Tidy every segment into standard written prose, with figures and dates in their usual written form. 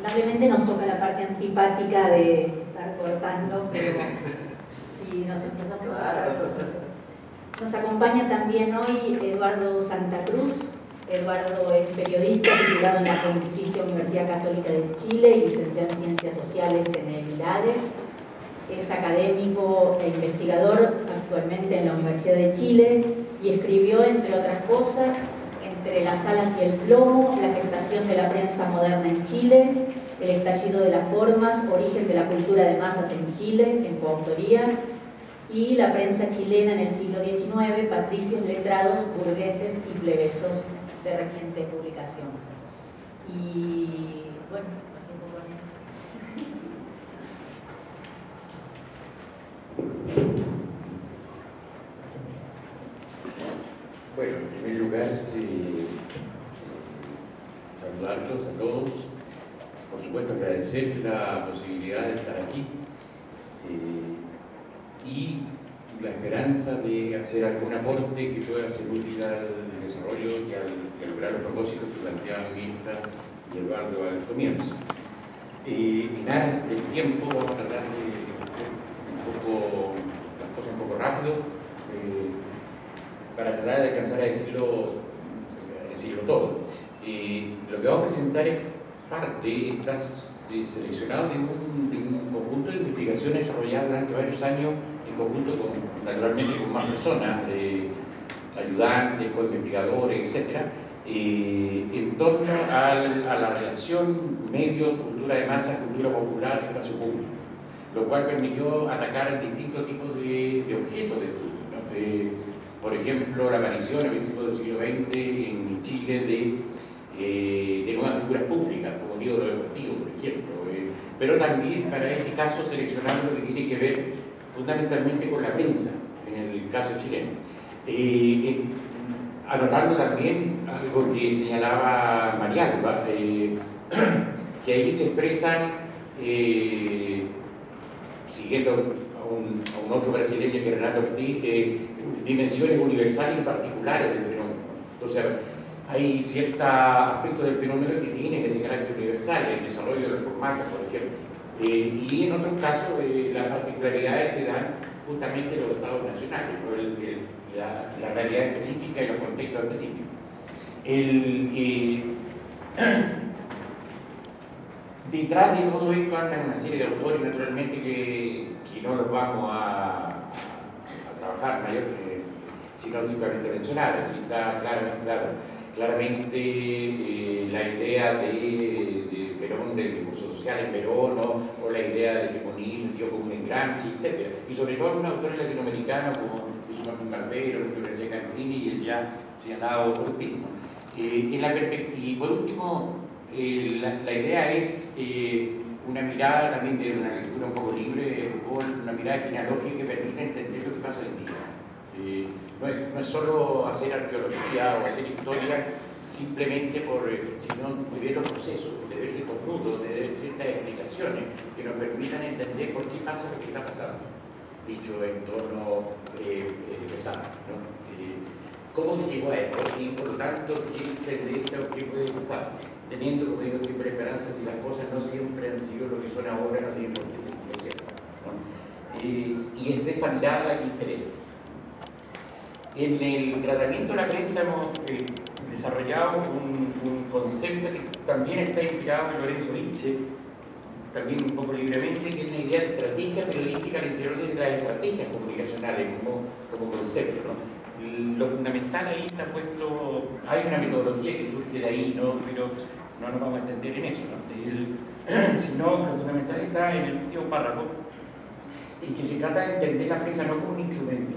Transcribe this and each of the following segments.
lamentablemente nos toca la parte antipática de estar cortando, pero si nos empezamos a... Nos acompaña también hoy Eduardo Santa Cruz. Eduardo es periodista titulado en la Pontificia Universidad Católica de Chile y licenciado en Ciencias Sociales en el ILADES. Es académico e investigador actualmente en la Universidad de Chile y escribió, entre otras cosas, Entre las alas y el plomo, la gestación de la prensa moderna en Chile, el estallido de las formas, origen de la cultura de masas en Chile, en coautoría, y la prensa chilena en el siglo XIX, patricios, letrados, burgueses y plebeyos, de reciente publicación. Y bueno, bueno, en primer lugar, saludarlos a todos, por supuesto agradecer la posibilidad de estar aquí y la esperanza de hacer algún aporte que pueda ser útil al desarrollo y a lograr los propósitos que planteaban Mirta y Eduardo al comienzo. En aras del tiempo vamos a tratar de hacer las cosas un poco rápido para tratar de alcanzar a decirlo todo. Lo que vamos a presentar es parte, está seleccionado de un conjunto de investigaciones desarrolladas durante varios años en conjunto naturalmente con más personas, ayudantes, co-investigadores, etc., en torno a la relación medio, cultura de masa, cultura popular, espacio público, lo cual permitió atacar distintos tipos de objetos de estudio, ¿no? Por ejemplo, la aparición a principios del siglo XX en Chile de nuevas figuras públicas, como ídolo deportivo, por ejemplo, pero también para este caso seleccionando lo que tiene que ver fundamentalmente con la prensa, en el caso chileno. Anotando también algo que señalaba Marialba, que ahí se expresan, siguiendo a un otro brasileño que es Renato Ortiz, dimensiones universales y particulares del fenómeno. Entonces, hay ciertos aspectos del fenómeno que tienen ese carácter universal, el desarrollo de los formatos, por ejemplo. Y en otros casos, las particularidades que dan justamente los estados nacionales, ¿no? la realidad específica y los contextos específicos. Detrás de todo esto andan una serie de autores, naturalmente, que no los vamos a trabajar mayor, sino simplemente mencionar. Así está claramente la idea de Perón, del discurso social en Perón, o la idea del comunismo, el tío común en Gramsci, etc. Y sobre todo un autor latinoamericano como Martín Barbero, Florencia Cantini y el ya señalado Ortiz. Y por último, la idea es una mirada también de una lectura un poco libre de Foucault, una mirada genealógica que permite entender lo que pasa hoy en día. No es solo hacer arqueología o hacer historia simplemente sino ver los procesos, de ver ciertos frutos, de ver ciertas explicaciones que nos permitan entender por qué pasa lo que está pasando, dicho en tono pesado, ¿no? ¿Cómo se llegó a esto? Y por lo tanto, ¿qué tendencia o qué puede pasar? Teniendo, como digo, siempre esperanza, si las cosas no siempre han sido lo que son ahora, no tienen por qué ser lo cierto, ¿no? Y es esa mirada la que interesa. En el tratamiento de la prensa hemos desarrollado un concepto que también está inspirado en Lorenzo Nietzsche, también un poco libremente, que es una idea de estrategia periodística al interior de las estrategias comunicacionales como concepto, ¿no? Lo fundamental ahí está puesto, hay una metodología que surge de ahí, ¿no? Pero no nos vamos a entender en eso, ¿no? Sino lo fundamental está en el último párrafo, en que se trata de entender la prensa no como un instrumento,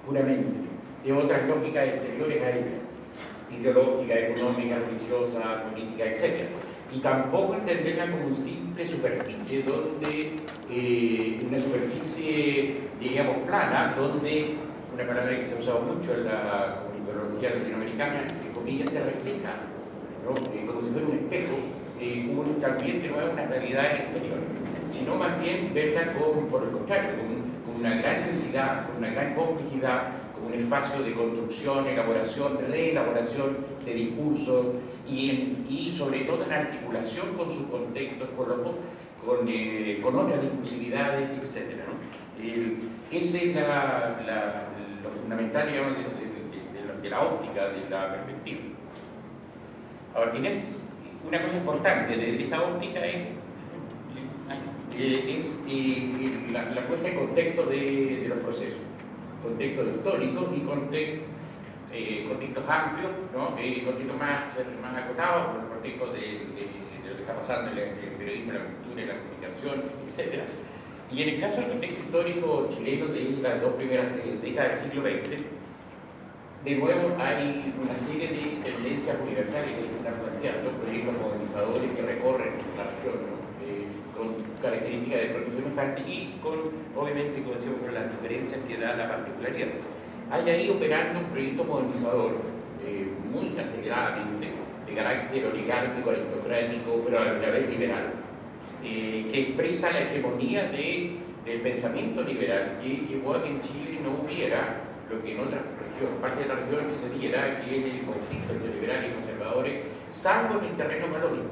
puramente, de otras lógicas exteriores a ella, ideológica, económica, religiosa, política, etc. Y tampoco entenderla como una simple superficie, una superficie, digamos, plana, donde una palabra que se ha usado mucho en la comunicología latinoamericana, entre comillas, se refleja, ¿no? Como si fuera un espejo, como también que no es una realidad exterior, sino más bien verla por el contrario, con una gran densidad, con una gran complejidad, con un espacio de construcción, elaboración, reelaboración de discursos y sobre todo en articulación con sus contextos, con otras discursividades, etc. ¿no? Ese es lo fundamental, digamos, de la óptica, de la perspectiva. Ahora, una cosa importante de esa óptica es la puesta en contexto de los procesos, contextos históricos y contextos amplios, ¿no? Contextos más acotados, por el contexto de lo que está pasando en el periodismo, la cultura, la comunicación, etc. Y en el caso del contexto histórico chileno de las dos primeras décadas del siglo XX, de nuevo hay una serie de tendencias universales que están planteando, proyectos modernizadores que recorren la región, ¿no? Con características de producción bastante y obviamente, como decíamos, con las diferencias que da la particularidad. Hay ahí operando un proyecto modernizador muy aceleradamente, de carácter oligárquico, aristocrático, pero a la vez liberal, que expresa la hegemonía del pensamiento liberal, que llevó a que en Chile no hubiera lo que en otras regiones, parte de la región que se diera, que es el conflicto entre liberales y conservadores, salvo en el terreno valórico,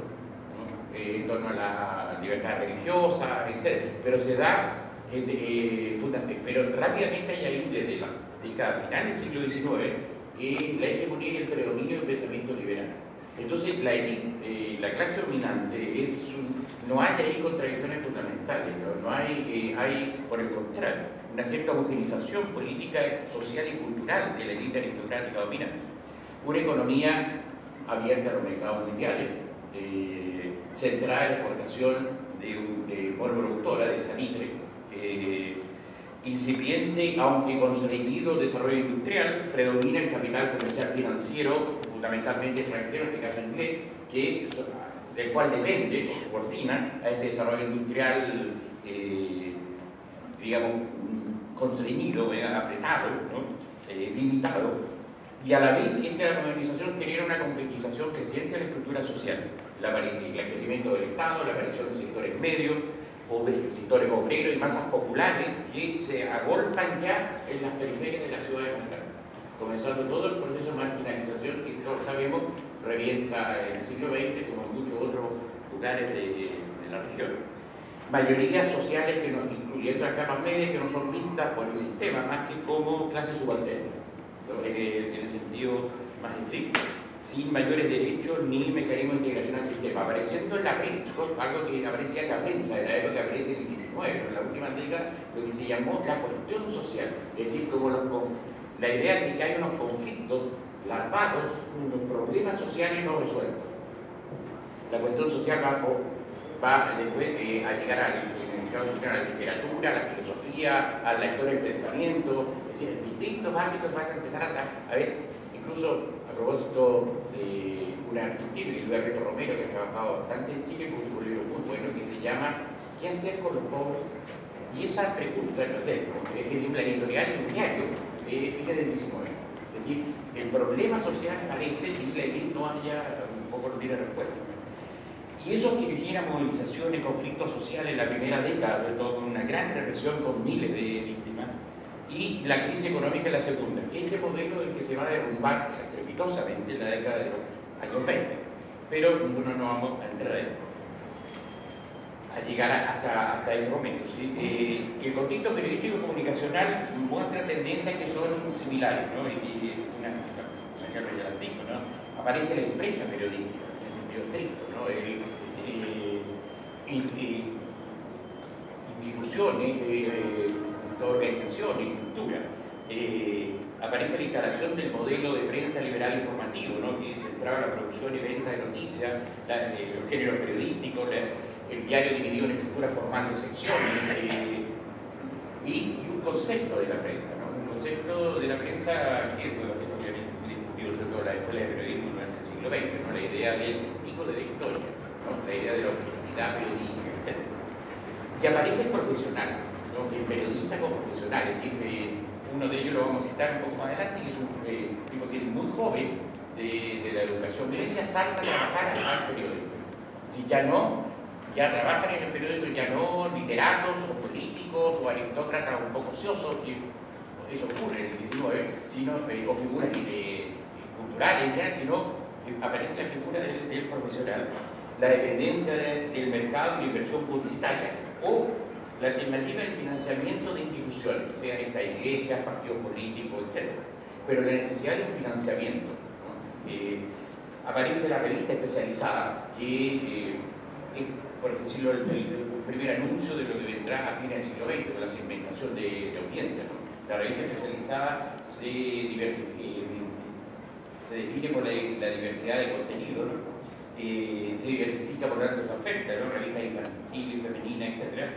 ¿no? En torno a la libertad religiosa, etc. Pero se da, pero rápidamente hay ahí desde la década final del siglo XIX la hegemonía y el predominio del pensamiento liberal. Entonces la clase dominante no hay ahí contradicciones fundamentales, no hay, por el contrario, una cierta homogenización política, social y cultural de la élite aristocrática dominante. Una economía abierta a los mercados mundiales, centrada en la exportación de monoproductora, de salitre, incipiente, aunque constreñido desarrollo industrial, predomina el capital comercial financiero, fundamentalmente extranjero, en este caso inglés, del cual depende o subordina a este desarrollo industrial, digamos, constreñido, apretado, ¿no? Limitado, y a la vez esta modernización genera una completización creciente de la estructura social, el crecimiento del Estado, la aparición de sectores medios, o de sectores obreros y masas populares que se agolpan ya en las periferias de la ciudad de Montreal, comenzando todo el proceso de marginalización que todos sabemos revienta en el siglo XX como en muchos otros lugares de la región. Mayorías sociales que nos, incluyendo las capas medias, que no son vistas por el sistema más que como clase subalterna, ¿no? En el sentido más estricto, sin mayores derechos ni mecanismos de integración al sistema, apareciendo en la prensa, algo que aparecía en la prensa en la época que aparece en el 19, en la última década, lo que se llamó la cuestión social, es decir, como la idea de que hay unos conflictos larvados, unos problemas sociales no resueltos. La cuestión social va después a llegar a la literatura, a la filosofía, a la historia del pensamiento, es decir, en distintos ámbitos van a empezar a ver, incluso a propósito de un argentino, Luis Alberto Romero, que ha trabajado bastante en Chile, con un libro muy bueno que se llama ¿Qué hacer con los pobres? Y esa pregunta es un editorial de un diario, fíjate del 19. Es decir, el problema social aparece y la élite no haya un poco tiene respuesta. Y eso que genera movilizaciones, conflictos sociales en la primera década, sobre todo con una gran represión con miles de víctimas, y la crisis económica en la segunda. Este modelo es el que se va a derrumbar estrepitosamente en la década de los años 20, pero ninguno no vamos a entrar ahí, a llegar hasta ese momento, ¿sí? El contexto periodístico y comunicacional muestra tendencias que son similares, ¿no? Y una ejemplo ya las digo, ¿no? Aparece la empresa periodística, en el sentido estricto, ¿no? Instituciones, organizaciones, estructura. Aparece la instalación del modelo de prensa liberal informativo, ¿no? Que centraba la producción y venta de noticias, los géneros periodísticos, el diario dividido en estructura formal de secciones, y un concepto de la prensa, ¿no? Un concepto de la prensa que es lo que ha discutido sobre todo la escuela de periodismo durante el siglo XX, ¿no? La idea del tipo de la historia, ¿no? La idea de la objetividad periodística, etc. Y aparece el profesional, ¿no? El periodista como profesional, es decir, uno de ellos lo vamos a citar un poco más adelante, que es un tipo que es muy joven de la educación media, salta a trabajar al periodismo. Si ya trabajan en el periódico, ya no literatos o políticos o aristócratas un poco ociosos, que eso ocurre en el 19, sino, o figuras culturales en general, sino aparece la figura del profesional, la dependencia del mercado y la inversión publicitaria, o la alternativa del financiamiento de instituciones, sean estas iglesias, partidos políticos, etc. Pero la necesidad de un financiamiento, ¿no? Aparece la revista especializada, que es, por decirlo, el primer anuncio de lo que vendrá a fines del siglo XX, con la segmentación de audiencia, ¿no? La revista especializada se define por la diversidad de contenido, ¿no? Se diversifica por tanto su oferta, ¿no? Revistas infantiles, femeninas, etc.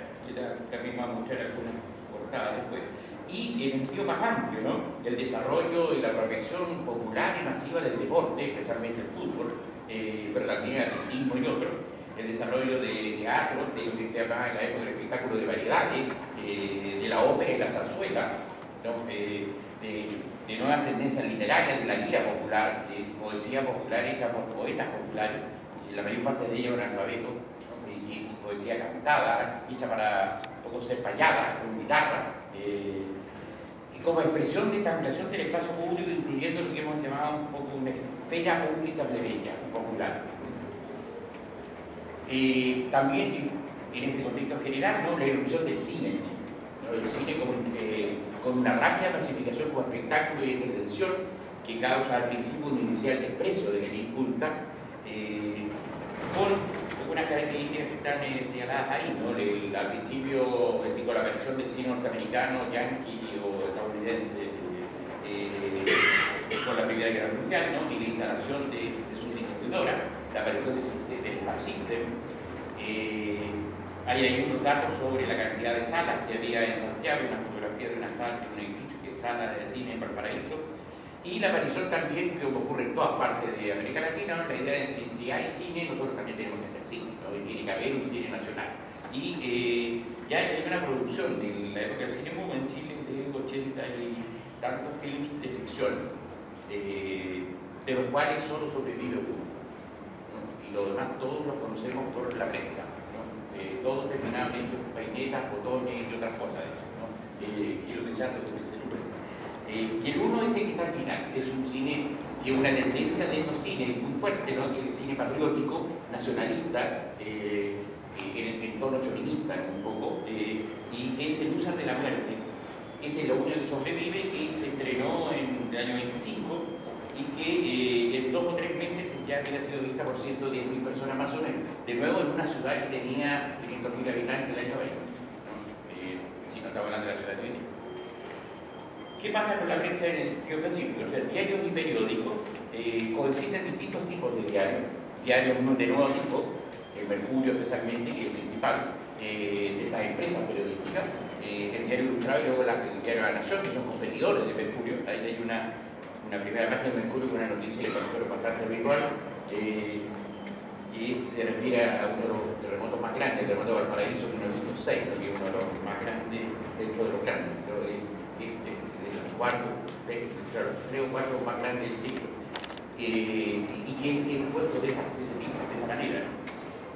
También vamos a mostrar algunas portadas después. Y el sentido más amplio, ¿no? El desarrollo y la propagación popular y masiva del deporte, especialmente el fútbol, pero también el atletismo y otros. El desarrollo de teatro, de lo que se llama en la época del espectáculo de variedades, de la ópera y la zarzuela, ¿no? De nuevas tendencias literarias, de la lira popular, de poesía popular hecha por poetas populares, y la mayor parte de ellas analfabetos, ¿no? Y poesía cantada, hecha para un poco ser payada, con guitarra, y como expresión de esta ampliación del espacio público, incluyendo lo que hemos llamado un poco una esfera pública plebeya, popular. También en este contexto general, ¿no? La irrupción del cine en Chile, ¿no? El cine con una rápida masificación como espectáculo y entretención que causa al principio un inicial desprecio de la élite culta, con algunas características que están señaladas ahí, ¿no? Al principio, con la aparición del cine norteamericano, yankee o estadounidense, con la Primera Guerra Mundial, ¿no? Y la instalación de su distribuidora, la aparición del Star System. Hay unos datos sobre la cantidad de salas que había en Santiago, una fotografía de una sala, de un edificio que es sala de cine en Valparaíso, y la aparición también, que ocurre en todas partes de América Latina, ¿no? La idea es que si hay cine, nosotros también tenemos que hacer cine, ¿no? Y tiene que haber un cine nacional. Y ya hay una producción de la época del cine boom en Chile de 80 y tantos films de ficción, de los cuales solo sobrevive uno, ¿no? Y los demás todos los conocemos por la prensa, ¿no? Todos terminaron hechos painetas, botones y otras cosas, ¿no? Que es lo que se hace con el celular. Y el uno dice que está al final, es un cine que es una tendencia de esos cines muy fuerte, ¿no? Que es el cine patriótico, nacionalista, en tono chauvinista un poco, y es el Usar de la Muerte. Ese es lo único que sobrevive, que se estrenó en el año 25 y que en 2 o 3 meses ya había sido vista por 110.000 personas más o menos, de nuevo en una ciudad que tenía 500.000 habitantes el año 20, ¿no? Si no estaba hablando de la ciudad de Chile. ¿Qué pasa con la prensa en el sentido específico? O sea, diarios y periódicos coexisten distintos tipos de diarios de nuevo tipo, el Mercurio especialmente, que es el principal de las empresas periodísticas, el Diario Ilustrado y luego el Diario La Nación, que son competidores de Mercurio. Ahí hay una primera página de Mercurio con una noticia que es bastante habitual, y se refiere a uno de los terremotos más grandes, el terremoto de Valparaíso de 1906, que es uno de los más grandes dentro de los grandes, claro, 3 o 4 más grandes del siglo, y que es puesto de ese tipo, de esa manera.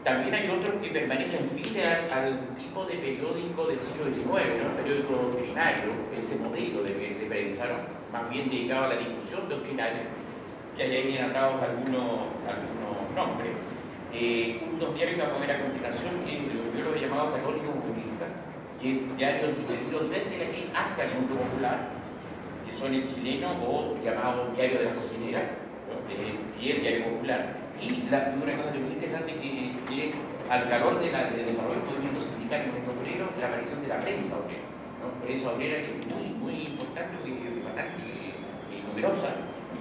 También hay otros que permanecen fieles al tipo de periódico del siglo XIX, ¿no? Periódico doctrinario, ese modelo de prensa, ¿no? Más bien dedicado a la discusión doctrinaria, que ahí vienen atados algunos nombres. Unos diarios que vamos a ver a continuación, que yo lo he llamado católico comunista, que es diarios dirigidos desde aquí hacia el mundo popular, que son el chileno o llamado diario de la cocinera, ¿no? Y el diario popular. Y una cosa muy interesante que al calor del desarrollo del movimiento sindical y movimiento obrero, la aparición de la prensa obrera, ¿no? Prensa obrera que es muy importante y bastante numerosa,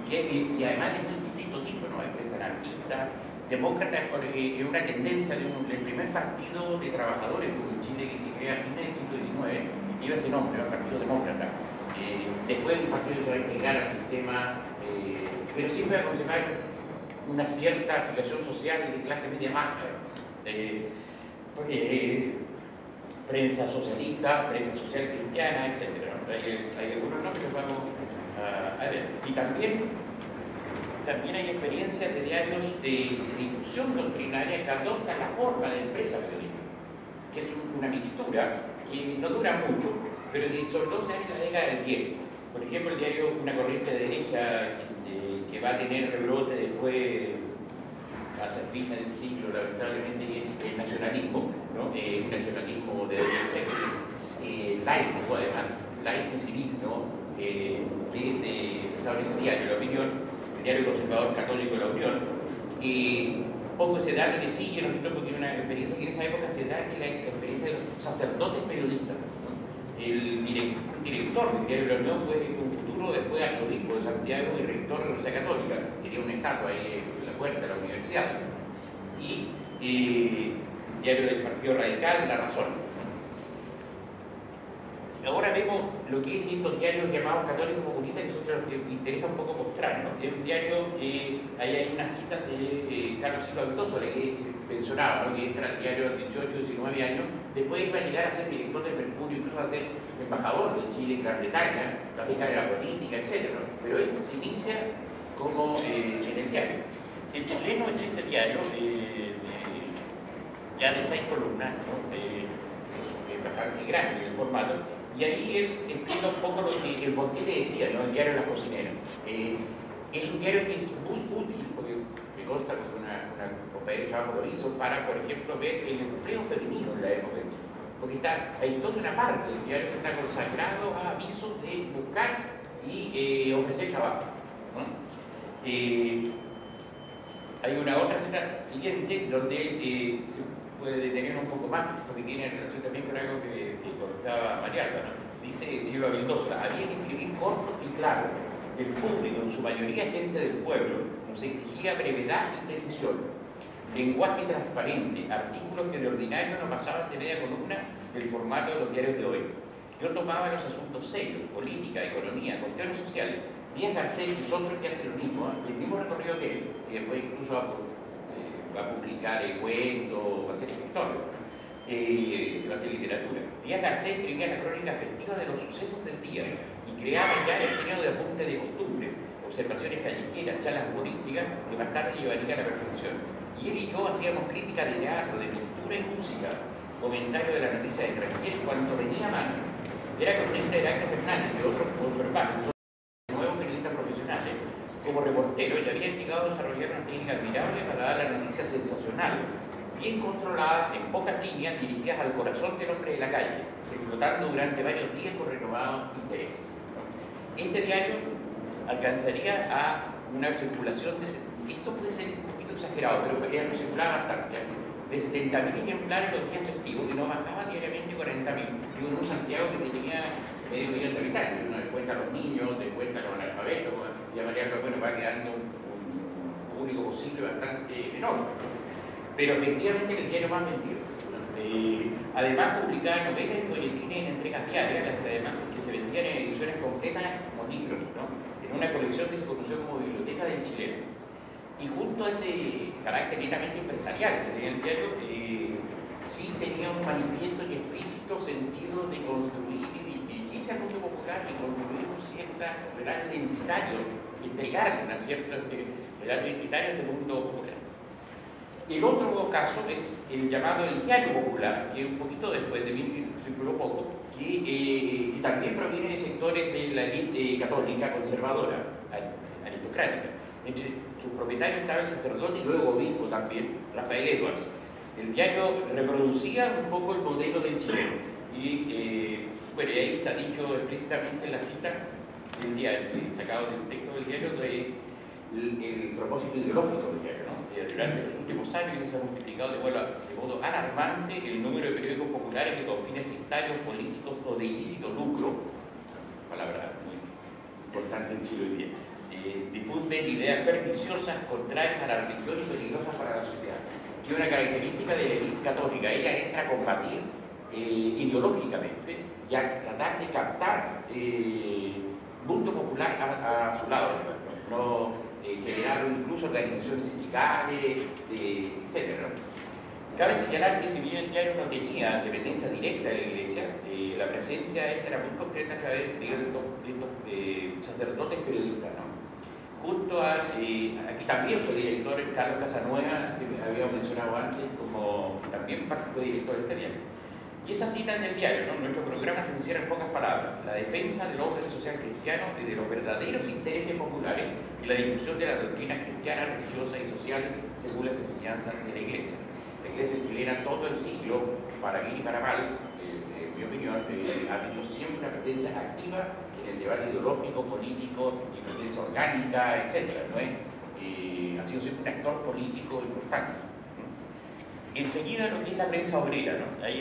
y además de muy distintos tipos, ¿no? Hay prensa anarquista, demócrata, porque es una tendencia del primer partido de trabajadores en Chile que se crea a fines del siglo XIX, lleva ese nombre, el Partido Demócrata. Después un partido que se va a integrar al sistema, pero siempre va a conservar una cierta afiliación social y de clase media baja, prensa socialista, prensa social cristiana, etc. ¿no? Hay algunos nombres que vamos a ver. Y también hay experiencias de diarios de difusión doctrinaria que adoptan la forma de empresa periodística, que es una mixtura que no dura mucho, pero que sobre todo se da en la década del 10. Por ejemplo, el diario Una Corriente de Derecha, que va a tener rebrote después, hacia el fin del siglo, lamentablemente, es el nacionalismo, ¿no? Un nacionalismo de derecha laico, además, laico y civil, ¿no? Que es empezado en ese diario, La Opinión, el diario conservador católico La Unión, que pongo ese dato que sí, yo no entiendo porque una experiencia que en esa época se da, que la experiencia de los sacerdotes periodistas, ¿no? El director del diario La Unión fue un futuro después arzobispo de Santiago y rector de la Universidad Católica, tenía una estatua ahí en la puerta de la universidad. Y diario del Partido Radical, La Razón. Ahora vemos lo que es estos diarios llamados católicos comunistas, que son los que me interesa un poco mostrar, ¿no? Es un diario, ahí hay una cita de Carlos Silva Altozole, que mencionaba, ¿no? Que era el diario de 18, 19 años, después iba a llegar a ser director de Mercurio, incluso a ser embajador de Chile en Gran Bretaña, también carrera política, etc. ¿no? Pero él se inicia como en el diario. El chileno es ese diario, ya de 6 columnas, ¿no? Es bastante grande el formato. Y ahí él explica un poco el por qué le decía, ¿no? El diario de las cocineras. Es un diario que es muy útil, porque me consta que una compañera de trabajo lo hizo, para, por ejemplo, ver el empleo femenino en la época. Porque hay toda una parte del diario que está consagrado a avisos de buscar y ofrecer trabajo, ¿no? Hay una otra cita siguiente donde él puede detener un poco más, porque tiene relación también con algo que comentaba Marialba, ¿no? Dice Silva Mendoza, había que escribir corto y claro. El público, en su mayoría gente del pueblo, nos exigía brevedad y precisión, lenguaje transparente, artículos que de ordinario no pasaban de media columna del formato de los diarios de hoy. Yo tomaba los asuntos serios, política, economía, cuestiones sociales. Díaz Garcés y otros que hacen lo mismo, el mismo recorrido que él, y después incluso va a publicar el cuento, va a ser escritor, se va a hacer literatura. Díaz Garcés escribía la crónica afectiva de los sucesos del día y creaba ya el género de apunte de costumbre, observaciones callejeras, charlas humorísticas que más tarde llevaría a la perfección. Y él y yo hacíamos crítica de teatro, de pintura y música, comentario de las noticias extranjeras cuando venía a mano. Era corriente de Ángel Fernández y otros con su hermano, nuevos periodistas profesionales, como reportero, y había llegado a desarrollar una técnica admirable para dar la noticia sensacional, bien controlada, en pocas líneas, dirigidas al corazón del hombre de la calle, explotando durante varios días con renovado interés. Este diario alcanzaría a una circulación esto puede ser un poquito exagerado, pero circulaba bastante, de 70.000 ejemplares los días festivos, y no bajaba diariamente 40.000. Y un Santiago que tenía medio millón de habitantes, uno le cuenta a los niños, le cuenta a los analfabetos, y a Mariano, bueno, va quedando un público posible bastante enorme. Pero efectivamente el diario más vendido. Además publicaba novelas y folletines en entregas diarias, además que se vendían en ediciones completas como libros, ¿no? En una colección que se conoció como Biblioteca del Chileno. Y junto a ese carácter netamente empresarial que tenía el diario, sí tenía un manifiesto y explícito sentido de construir y dirigirse al mundo popular y construir un cierto relato identitario, entregar un cierto relato identitario a ese mundo popular. El otro caso es el llamado el diario popular, que un poquito después de mí circuló poco, que también proviene de sectores de la élite católica conservadora, aristocrática. Entre sus propietarios estaba el sacerdote y luego obispo también, Rafael Edwards. El diario reproducía un poco el modelo del chileno. Y bueno, y ahí está dicho explícitamente en la cita del diario, sacado del texto del diario, el propósito ideológico del diario, ¿no? Durante los últimos años se ha multiplicado de modo alarmante el número de periódicos populares que con fines sectarios, políticos o de ilícito lucro, palabra muy importante en Chile hoy día, difunden ideas perniciosas, contrarias a la religión y peligrosas para la sociedad. Que una característica de la élite católica, ella entra a combatir ideológicamente y a tratar de captar mundo popular a su lado, no generar incluso organizaciones sindicales, etc. Cabe señalar que si bien el diario no tenía dependencia directa de la Iglesia, la presencia era muy concreta a través de estos sacerdotes periodistas, ¿no? Junto a, aquí también fue director Carlos Casanueva, que habíamos mencionado antes, como también fue director de este diario. Y esas citas del diario, ¿no? Nuestro programa se encierra en pocas palabras: la defensa del orden social cristiano y de los verdaderos intereses populares y la difusión de la doctrina cristiana, religiosa y social según las enseñanzas de la Iglesia. La Iglesia chilena todo el siglo, para bien y para mal, en mi opinión, ha tenido siempre una presencia activa en el debate ideológico, político y presencia orgánica, etc., ¿no? Ha sido siempre un actor político importante. Enseguida lo que es la prensa obrera, ¿no? Hay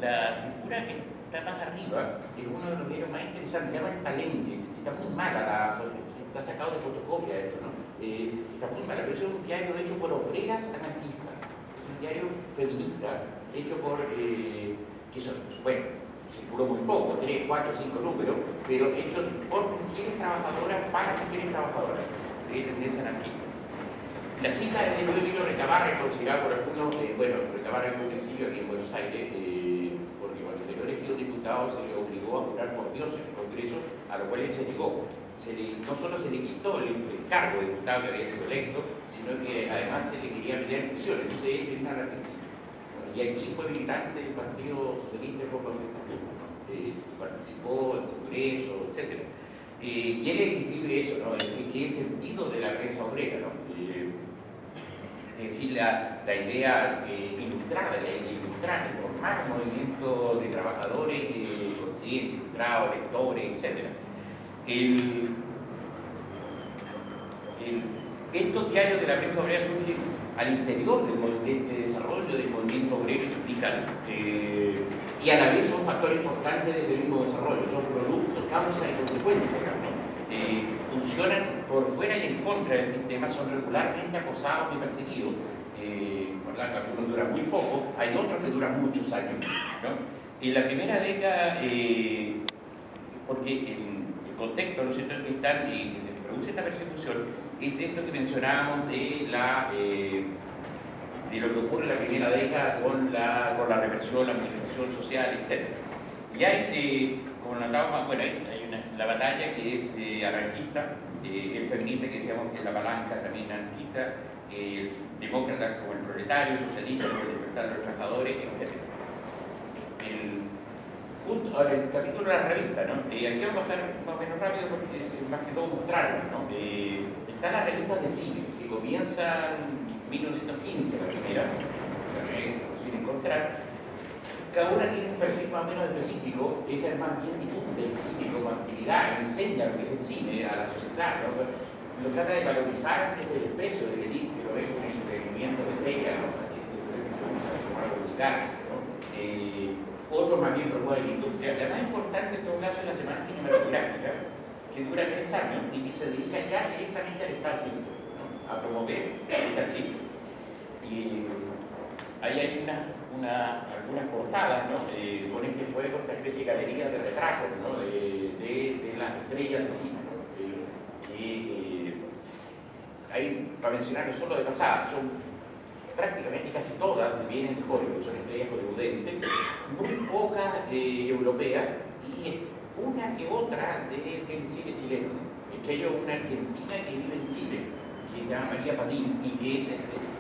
la figura que está más arriba es uno de los diarios más interesantes, se llama El Palenque. Está muy mala, está sacado de fotocopia esto, ¿no? Está muy mala, pero es un diario hecho por obreras anarquistas, es un diario feminista, hecho por, que son, bueno, circuló muy poco, 3, 4, 5 números, pero hecho por mujeres trabajadoras, para mujeres trabajadoras, de tendencia anarquista. La cita de Emilio Recabarren, considerado por algunos, Recabarren fue un exilio aquí en Buenos Aires, porque cuando se lo elegido diputado se le obligó a jurar por Dios en el Congreso, a lo cual él se negó. No solo se le quitó el cargo de diputado que había sido electo, sino que además se le quería meter en prisión. Entonces él es una artista. Y aquí fue militante del Partido Socialista de participó en Congreso, etc. Y él escribe eso, ¿no? Que es el sentido de la prensa obrera, ¿no? Es decir, la idea ilustrada, ilustrar, formar un movimiento de trabajadores conscientes, ilustrados, lectores, etc. Estos diarios de la prensa obrera surgen al interior del desarrollo del movimiento obrero y sindical, y a la vez son factores importantes de ese mismo desarrollo, son productos, causas y consecuencias, ¿no? Funcionan por fuera y en contra del sistema, son regularmente acosados y perseguidos. Algunos duran muy poco, hay otros que duran muchos años, ¿no? En la primera década, porque el contexto, ¿no es cierto?, en que están y que se produce esta persecución es esto que mencionábamos de lo que ocurre en la primera década con la represión, la movilización social, etc. Y hay, como notábamos, bueno, la batalla que es anarquista, el feminista que decíamos que es la palanca también anarquista, demócrata como el proletario, socialista como el despertar de los trabajadores, etc. El capítulo de la revista, ¿no? Aquí vamos a pasar más o menos rápido porque es más que todo mostrarlo, ¿no? Están las revistas de cine que comienzan en 1915, la primera, sin encontrar. Cada una tiene un perfil más o menos específico. Ella es más bien difunde el cine como actividad, enseña lo que es el cine a la sociedad, ¿no? Lo trata de valorizar antes del desprecio del elite, que lo ve como un entretenimiento de feria, ¿no? Otro más bien promueve la industria. La más importante en todo caso es la Semana Cinematográfica, que dura 3 años y que se dedica ya directamente al Star System, ¿no? A promover el Star System. Y ahí hay algunas portadas, ¿no? Con este juego, esta especie de galería de retratos, ¿no? de las estrellas de cine, ¿no? Ahí, para mencionarlo solo de pasada, son prácticamente casi todas vienen de Hollywood, son estrellas hollywoodenses, muy pocas europeas y una que otra del cine chileno. Entre ellos una argentina que vive en Chile, que se llama María Padín y que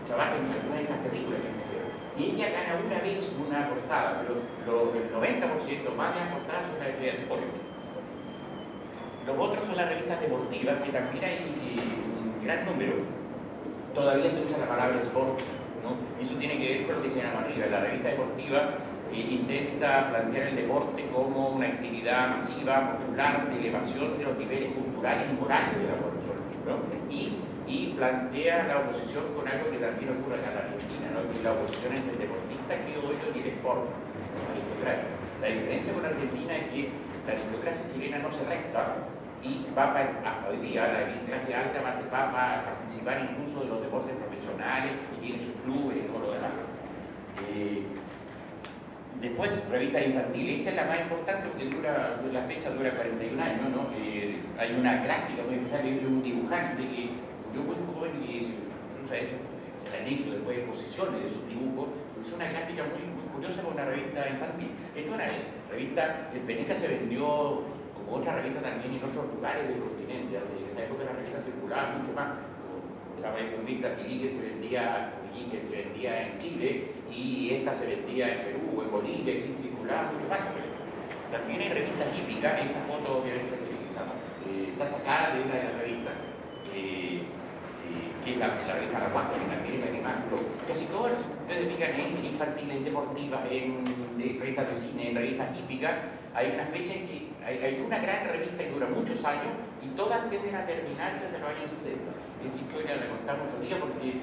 trabaja en algunas de estas películas que se hicieron. Y ella gana una vez una portada, pero el 90% más de las portadas son las estrellas de Hollywood. Los otros son las revistas deportivas, que también hay un gran número. Todavía se usa la palabra sport, ¿no? Eso tiene que ver con lo que se llama arriba. La revista deportiva intenta plantear el deporte como una actividad masiva, popular, de elevación de los niveles culturales y morales de la población, ¿no? Y plantea la oposición con algo que también ocurre acá en la Argentina, ¿no? Que es la oposición entre el deportista criollo y el sport, la aristocracia. La diferencia con la Argentina es que la aristocracia chilena no se resta y hasta hoy día la clase alta va a participar incluso de los deportes profesionales y tiene sus clubes y todo lo demás. Después, revistas infantiles, esta es la más importante porque la fecha dura 41 años, ¿no? Hay una gráfica muy especial, hay un dibujante que murió muy joven y incluso ha hecho, se le han hecho después exposiciones de sus dibujos. Es una gráfica muy curiosa con una revista infantil. Esta es una revista, el Peneca se vendió como otra revista también en otros lugares del continente. En esa época la revista circulaba mucho más. Como sabéis, con Víctor Quilique se vendía vendía en Chile y esta se vendía en Perú, en Bolivia, y circulaba mucho más. También hay revistas hípicas, esa foto obviamente está sacada de una de las revistas, que es la revista La Guasca, que también es animal. Casi todas ustedes digan en infantiles, en deportivas, en revistas de cine, en revistas hípicas, hay una fecha en que hay una gran revista que dura muchos años y todas tienden a terminarse hacia los años 60. Esa historia la contamos otro día porque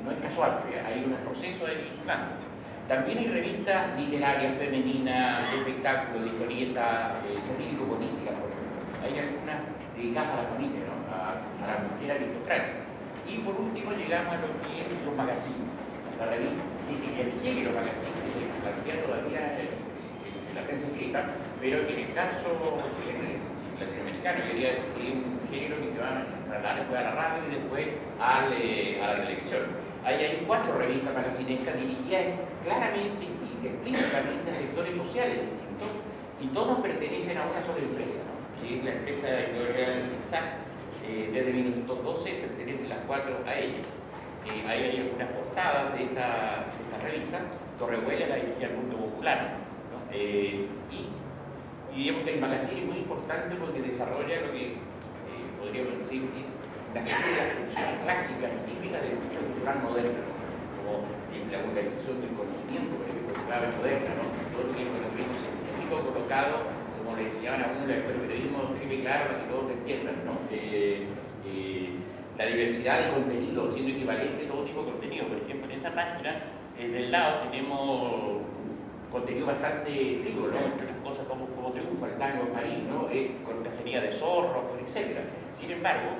no es casual, hay unos procesos ahí gigantes. También hay revistas literarias, femeninas, de espectáculos, de historietas, satírico-políticas, por ejemplo. Hay algunas dedicadas a la familia, ¿no? a la mujer aristocrática. Y por último llegamos a lo que es los magazines. La revista, el género magazine, que se plantea todavía en la prensa escrita, pero que en el caso latinoamericano, quería decir que es un género que se va a trasladar después a la radio y después a la televisión. Hay 4 revistas magazinescas dirigidas claramente y explícitamente a sectores sociales distintos y todas pertenecen a una sola empresa, ¿no? Que es la empresa editorial Zigzag. Desde 1912 pertenecen las 4 a ella. Hay algunas portadas de esta revista. Torrehuela la dirigía al Mundo Popular, ¿no? Y digamos que el magazine es muy importante porque desarrolla lo que podríamos decir es una serie de funciones clásicas y típicas del mundo cultural moderno, ¿no? Como la organización del conocimiento, por ejemplo, clave moderna, ¿no? Todo lo que es conocimiento científico colocado, como le decían a uno, el periodismo escribe claro para que todos te entiendan, ¿no? La diversidad de contenido, siendo equivalente a todo tipo de contenido. Por ejemplo, en esa página del lado tenemos contenido bastante frívolo, ¿no? Entre las cosas como triunfa el tango en París, ¿no? Con cacería de zorros, etc. Sin embargo,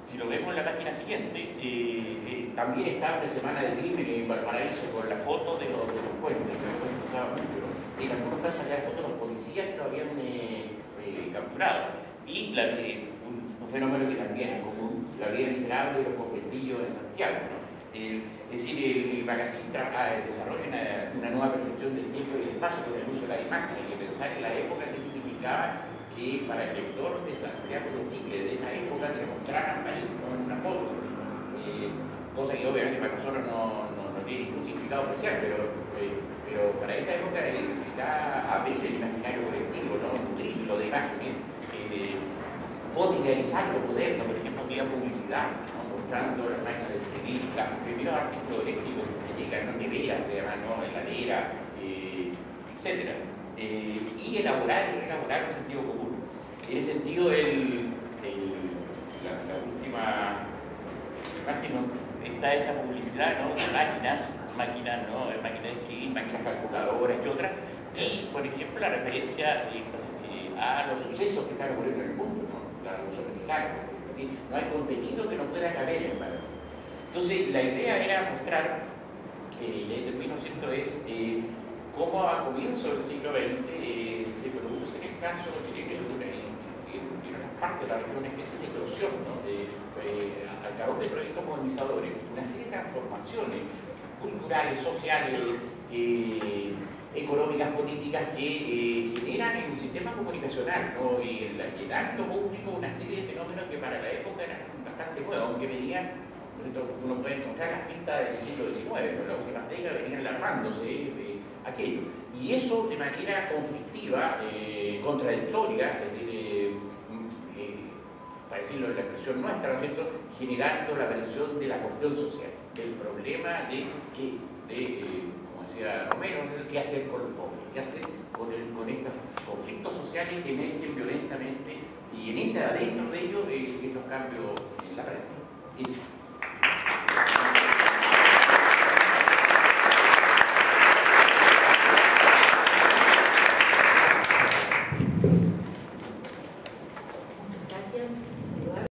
si lo vemos en la página siguiente, también está la Semana del Crimen en Valparaíso con la foto de los puentes, que después se usaba mucho, ¿no? En algunos casos había fotos de los policías que lo habían capturado. Y un fenómeno que también es común, la vida miserable de los conventillos en Santiago, ¿no? Es decir, el magazine desarrolla una nueva percepción del tiempo y del espacio con el uso de la imagen. Hay que pensar en la época que significaba que para el lector de Santiago de Chile, de esa época, que le mostraran París, ¿no? En una foto. Cosa que obviamente para nosotros no tiene ningún significado especial, pero para esa época significaba abrir el imaginario colectivo, ¿no? Nutrirlo de imágenes, cotidianizar lo moderno, por ejemplo, vía publicidad, ¿no? Mostrando las máquinas de escribir, los primeros artículos eléctricos que llegan, ¿no? Neveras, ¿no? Heladera, etc. Y elaborar y reelaborar un sentido común. En ese sentido, la última imagen, ¿no? Está esa publicidad, ¿no? De máquinas, ¿no? Máquinas de escribir, máquinas calculadoras y otras. Y, por ejemplo, la referencia a los sucesos que están ocurriendo en el mundo, ¿no? La Revolución Mexicana. No hay contenido que no pueda caber en valor. Entonces, la idea era mostrar, y ahí termino, ¿cierto?, es cómo a comienzos del siglo XX se produce en el caso chileno y en unas partes de la región es esa explosión, ¿no? Al cabo de proyectos modernizadores, una serie de transformaciones culturales, sociales, económicas, políticas que generan en el sistema comunicacional, ¿no? Y en el ámbito público una serie de fenómenos que para la época eran bastante nuevos, aunque venían, uno puede encontrar las pistas del siglo XIX, ¿no? Las últimas décadas venían largándose aquello. Y eso de manera conflictiva, contradictoria, para decirlo en la expresión nuestra, ¿no es cierto?, generando la aparición de la cuestión social, del problema como decía Romero, qué hacer con los pobres, qué hacer con estos conflictos sociales que emergen violentamente y en ese adentro de ellos estos cambios en la práctica.